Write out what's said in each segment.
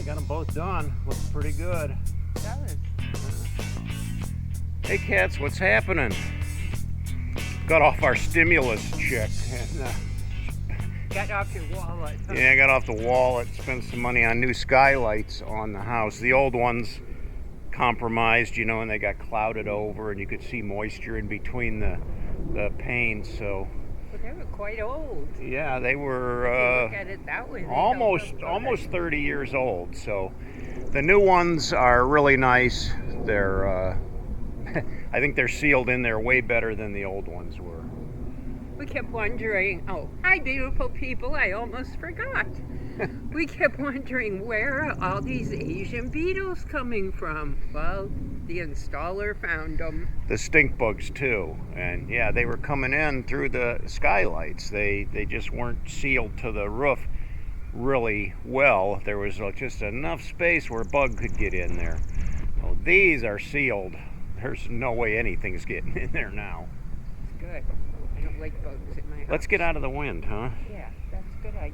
got them both done. Looks pretty good. Does. Hey cats, what's happening? Got off our stimulus check. And, Got off your wallet. Huh? yeah, I got off the wallet. Spent some money on new skylights on the house. The old ones compromised, you know, and they got clouded over, and you could see moisture in between the panes. So. But they were quite old. Yeah, they were Look at it that way, almost 30 years old. So the new ones are really nice. They're I think they're sealed in there way better than the old ones were. We kept wondering, oh, hi beautiful people, I almost forgot. We kept wondering, where are all these Asian beetles coming from? Well, the installer found them. The stink bugs too, and yeah, they were coming in through the skylights. They just weren't sealed to the roof really well. There was just enough space where a bug could get in there. Well, these are sealed. There's no way anything's getting in there now. It's good. I don't like bugs in my house. Let's get out of the wind, huh? Yeah, that's a good idea.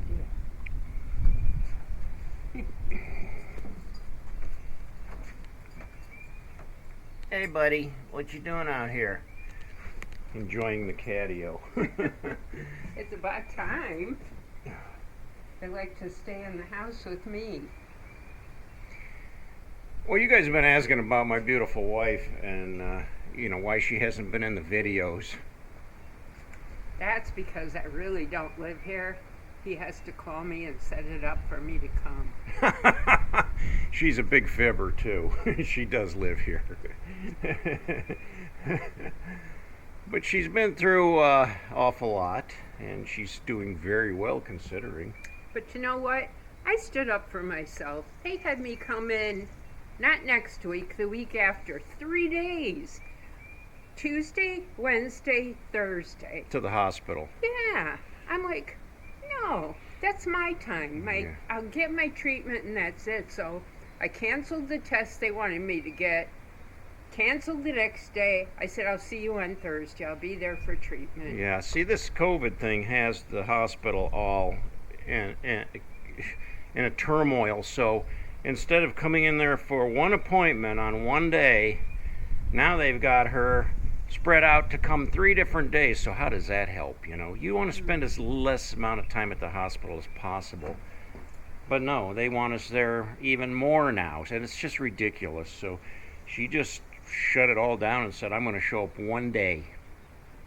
Hey buddy, what you doing out here? Enjoying the catio. It's about time. They like to stay in the house with me. Well, you guys have been asking about my beautiful wife and you know, why she hasn't been in the videos. That's because I really don't live here. He has to call me and set it up for me to come. She's a big fibber too. She does live here. But she's been through an awful lot, and she's doing very well considering. But you know what? I stood up for myself. They had me come in, not next week, the week after, 3 days. Tuesday, Wednesday, Thursday. To the hospital. Yeah. I'm like, no, that's my time. Yeah. I'll get my treatment and that's it. So I canceled the test they wanted me to get. Canceled the next day. I said, I'll see you on Thursday. I'll be there for treatment. Yeah, see, this COVID thing has the hospital all in a turmoil. So instead of coming in there for one appointment on one day, now they've got her spread out to come 3 different days. So how does that help? You know, you want to spend as less amount of time at the hospital as possible. But no, they want us there even more now, and it's just ridiculous. So she just shut it all down and said, I'm going to show up one day.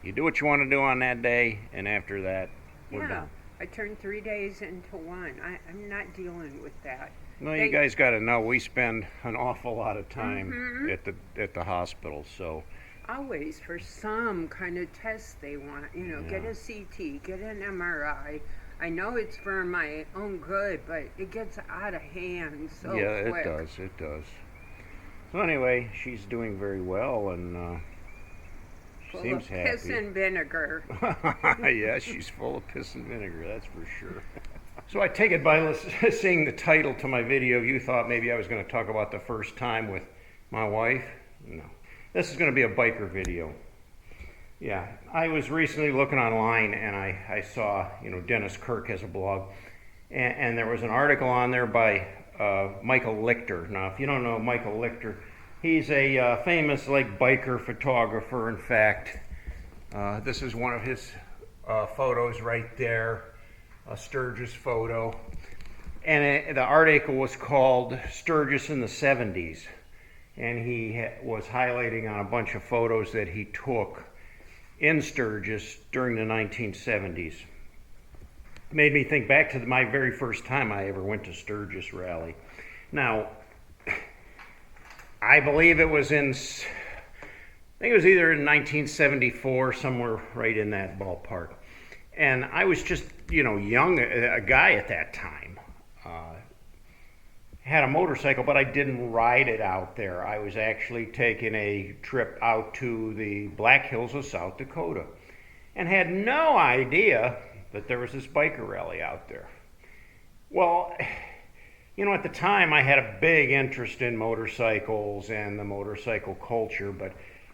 You do what you want to do on that day, and after that, we're done. I turned 3 days into one. I'm not dealing with that. Well, you guys got to know we spend an awful lot of time at the hospital, so. Always for some kind of test they want, you know, Yeah. get a CT, get an MRI. I know it's for my own good, but it gets out of hand so yeah, quick. it does. So anyway, she's doing very well, and Full seems of happy. piss and vinegar. Yeah, she's full of piss and vinegar, that's for sure. So I take it by seeing the title to my video, you thought maybe I was going to talk about the first time with my wife. No. This is going to be a biker video. Yeah, I was recently looking online, and I saw, you know, Dennis Kirk has a blog, and there was an article on there by Michael Lichter. Now, if you don't know Michael Lichter, he's a famous biker photographer. In fact, this is one of his photos right there, a Sturgis photo. And the article was called Sturgis in the 70s. And he was highlighting on a bunch of photos that he took in Sturgis during the 1970s. Made me think back to my very first time I ever went to Sturgis Rally. Now, I believe it was I think it was either in 1974, somewhere right in that ballpark. And I was just, you know, young, a guy at that time. Had a motorcycle, but I didn't ride it out there. I was actually taking a trip out to the Black Hills of South Dakota and had no idea that there was this biker rally out there. Well, you know, at the time I had a big interest in motorcycles and the motorcycle culture, but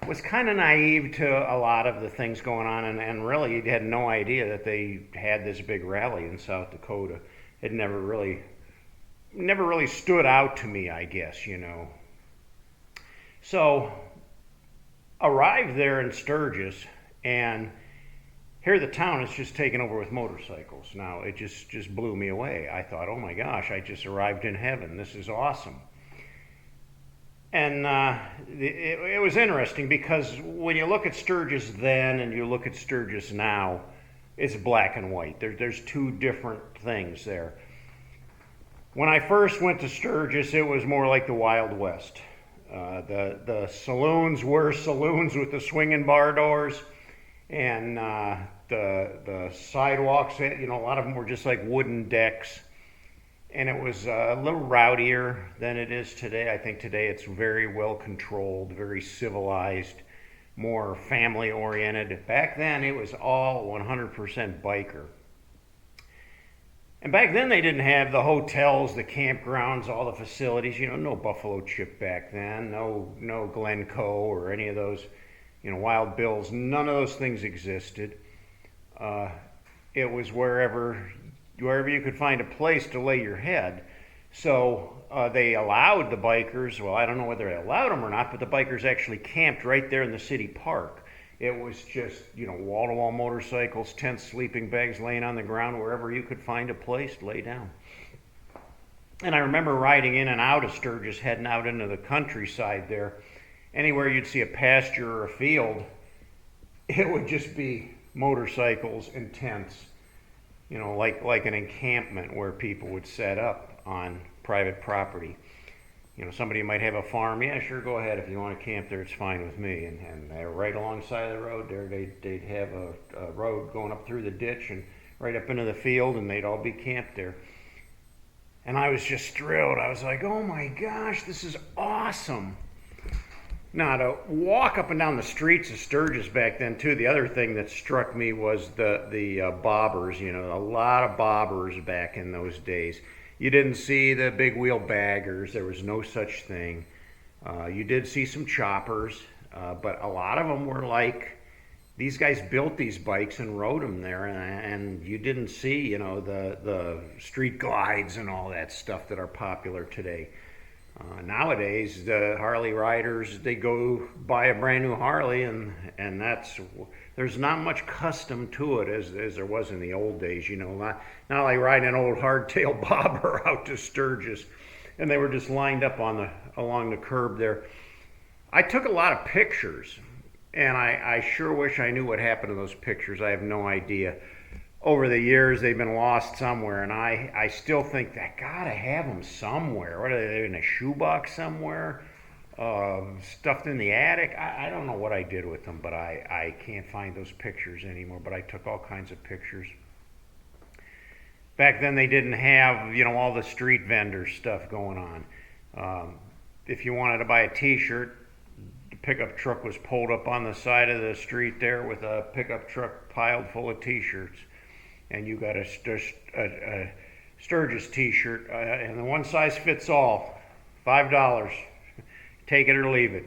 was kind of naive to a lot of the things going on, and really had no idea that they had this big rally in South Dakota. Had never really never really stood out to me, I guess, So, arrived there in Sturgis, and here the town is just taken over with motorcycles. Now, it just blew me away. I thought, oh my gosh, I just arrived in heaven. This is awesome. And it was interesting because when you look at Sturgis then and you look at Sturgis now, it's black and white. There's two different things there. When I first went to Sturgis, it was more like the Wild West. The saloons were saloons with the swinging bar doors, and the sidewalks, a lot of them were just like wooden decks. And it was a little rowdier than it is today. I think today it's very well controlled, very civilized, more family oriented. Back then it was all 100% biker. And back then they didn't have the hotels, the campgrounds, all the facilities. No Buffalo Chip back then, no Glencoe or any of those, Wild Bills. None of those things existed. It was wherever you could find a place to lay your head. So they allowed the bikers, well, I don't know whether they allowed them or not, but the bikers actually camped right there in the city park. It was just, wall-to-wall motorcycles, tents, sleeping bags laying on the ground, wherever you could find a place to lay down. And I remember riding in and out of Sturgis, heading out into the countryside there. Anywhere you'd see a pasture or a field, it would just be motorcycles and tents. Like an encampment where people would set up on private property. Somebody might have a farm. Yeah, sure, go ahead. If you want to camp there, it's fine with me. And they're right alongside of the road there. They'd have a road going up through the ditch and right up into the field, and they'd all be camped there. And I was just thrilled. I was like, oh my gosh, this is awesome. Now, to walk up and down the streets of Sturgis back then, too, the other thing that struck me was the bobbers. A lot of bobbers back in those days. You didn't see the big wheel baggers. There was no such thing. You did see some choppers, but a lot of them were like, these guys built these bikes and rode them there, and you didn't see, the street glides and all that stuff that are popular today. Nowadays, the Harley riders, they go buy a brand new Harley, and there's not much custom to it as there was in the old days. Not like riding an old hardtail bobber out to Sturgis, and they were just lined up along the curb there. I took a lot of pictures, and I sure wish I knew what happened to those pictures. I have no idea. Over the years, they've been lost somewhere, and I still think that gotta have them somewhere. What are they, in a shoebox somewhere? Stuffed in the attic? I don't know what I did with them, but I can't find those pictures anymore. But I took all kinds of pictures. Back then, they didn't have, all the street vendor stuff going on. If you wanted to buy a T-shirt, the pickup truck was pulled up on the side of the street there with a pickup truck piled full of T-shirts. And you got a Sturgis T-shirt, and the one size fits all, $5. Take it or leave it.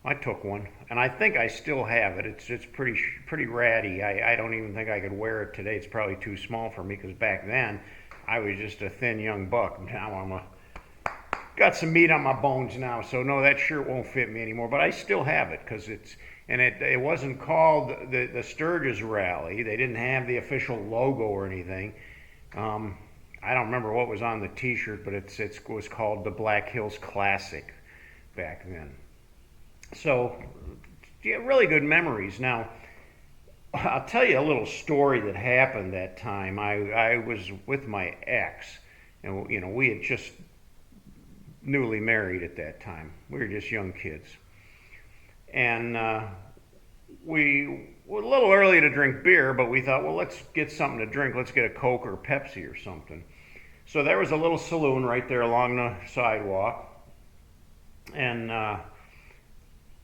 I took one, and I think I still have it. It's pretty ratty. I don't even think I could wear it today. It's probably too small for me because back then I was just a thin young buck. Now I'm got some meat on my bones now, so no, that shirt won't fit me anymore. But I still have it because it wasn't called the Sturgis Rally. They didn't have the official logo or anything. I don't remember what was on the T-shirt, but it was called the Black Hills Classic back then. So, yeah, really good memories. Now, I'll tell you a little story that happened that time. I was with my ex, and we had just newly married at that time. We were just young kids. And we were a little early to drink beer, but we thought, well, let's get something to drink. Let's get a Coke or a Pepsi or something. So there was a little saloon right there along the sidewalk, and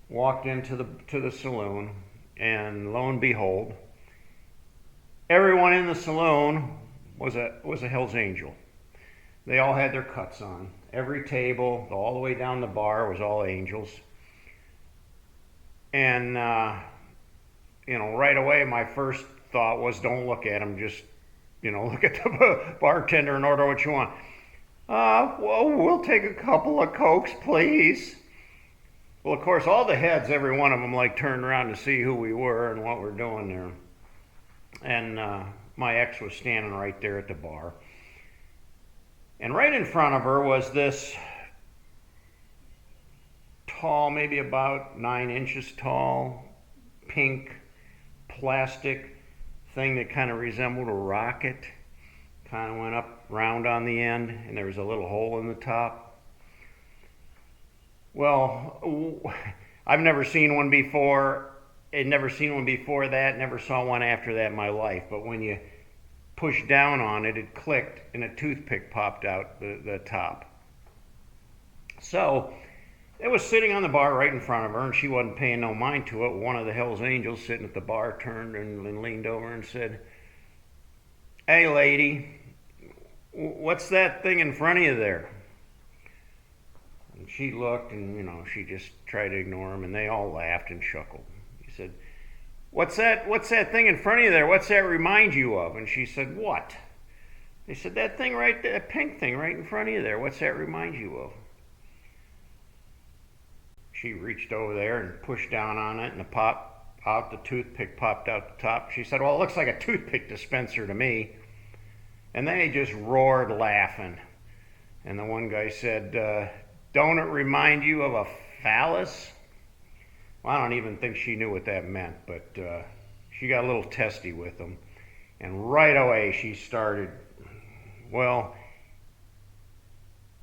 walked into the saloon, and lo and behold, everyone in the saloon was a Hell's Angel. They all had their cuts on. Every table, all the way down the bar, was all angels. And, right away, my first thought was, don't look at them, just, look at the bartender and order what you want. Well, we'll take a couple of Cokes, please. Well, of course, all the heads, every one of them, like turned around to see who we were and what we're doing there. And my ex was standing right there at the bar. And right in front of her was this tall, maybe about 9 inches tall, pink plastic thing that kind of resembled a rocket. Kind of went up round on the end, and there was a little hole in the top. Well, I've never seen one before. I'd never seen one before that, never saw one after that in my life. But when you pushed down on it, it clicked, and a toothpick popped out the top. So it was sitting on the bar right in front of her, and she wasn't paying no mind to it. One of the Hell's Angels sitting at the bar turned and leaned over and said, "Hey, lady, what's that thing in front of you there?" And she looked, and she just tried to ignore him, and they all laughed and chuckled. He said, What's that thing in front of you there? What's that remind you of?" And she said, "What?" They said, "That thing right there, that pink thing right in front of you there. What's that remind you of?" She reached over there and pushed down on it, and the toothpick popped out the top. She said, "Well, it looks like a toothpick dispenser to me." And they just roared laughing. And the one guy said, "Don't it remind you of a phallus?" Well, I don't even think she knew what that meant, but she got a little testy with them. And right away she started, well,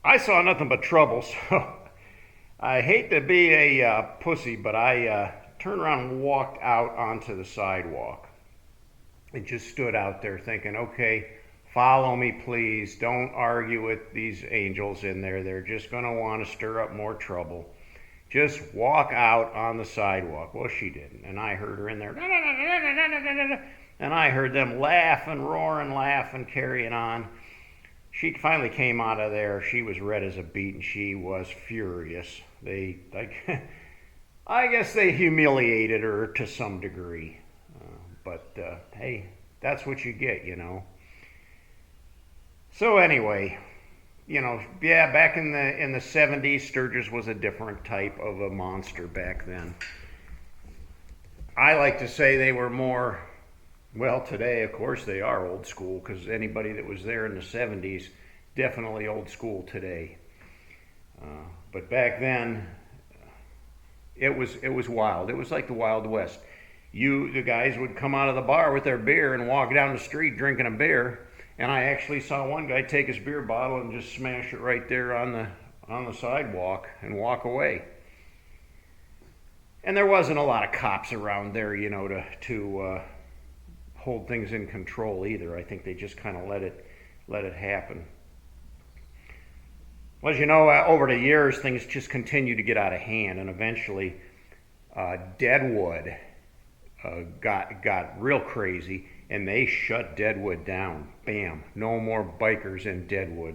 I saw nothing but trouble, so I hate to be a pussy, but I turned around and walked out onto the sidewalk. And just stood out there thinking, okay, follow me, please. Don't argue with these angels in there. They're just going to want to stir up more trouble. Just walk out on the sidewalk. Well, she didn't. And I heard her in there. And I heard them laugh and roar and laugh and carrying on. She finally came out of there. She was red as a beet and she was furious. I guess they humiliated her to some degree. But hey, that's what you get, So anyway, yeah, back in the 70s, Sturgis was a different type of a monster back then. I like to say they were more, well, today, of course, they are old school, because anybody that was there in the 70s, definitely old school today. But back then, it was wild. It was like the Wild West. The guys would come out of the bar with their beer and walk down the street drinking a beer. And I actually saw one guy take his beer bottle and just smash it right there on the sidewalk and walk away. And there wasn't a lot of cops around there, to hold things in control either. I think they just kind of let it happen. Well, as you know, over the years, things just continue to get out of hand, and eventually, Deadwood got real crazy. And they shut Deadwood down. Bam. No more bikers in Deadwood.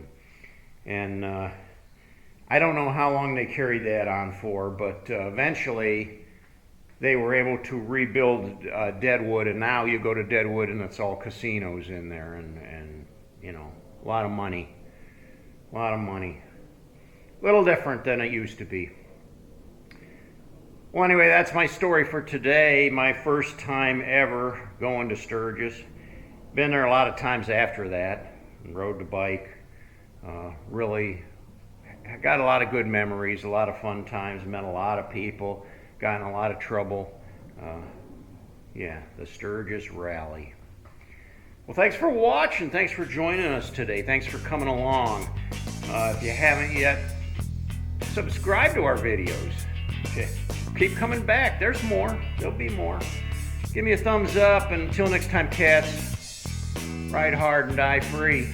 And I don't know how long they carried that on for, but eventually they were able to rebuild Deadwood, and now you go to Deadwood and it's all casinos in there, and a lot of money. A lot of money. A little different than it used to be. Well, anyway, that's my story for today. My first time ever going to Sturgis. Been there a lot of times after that. Rode the bike. Really got a lot of good memories, a lot of fun times. Met a lot of people. Got in a lot of trouble. Yeah, the Sturgis Rally. Well, thanks for watching. Thanks for joining us today. Thanks for coming along. If you haven't yet, subscribe to our videos. Okay. Keep coming back. There's more. There'll be more. Give me a thumbs up, and until next time, cats, ride hard and die free.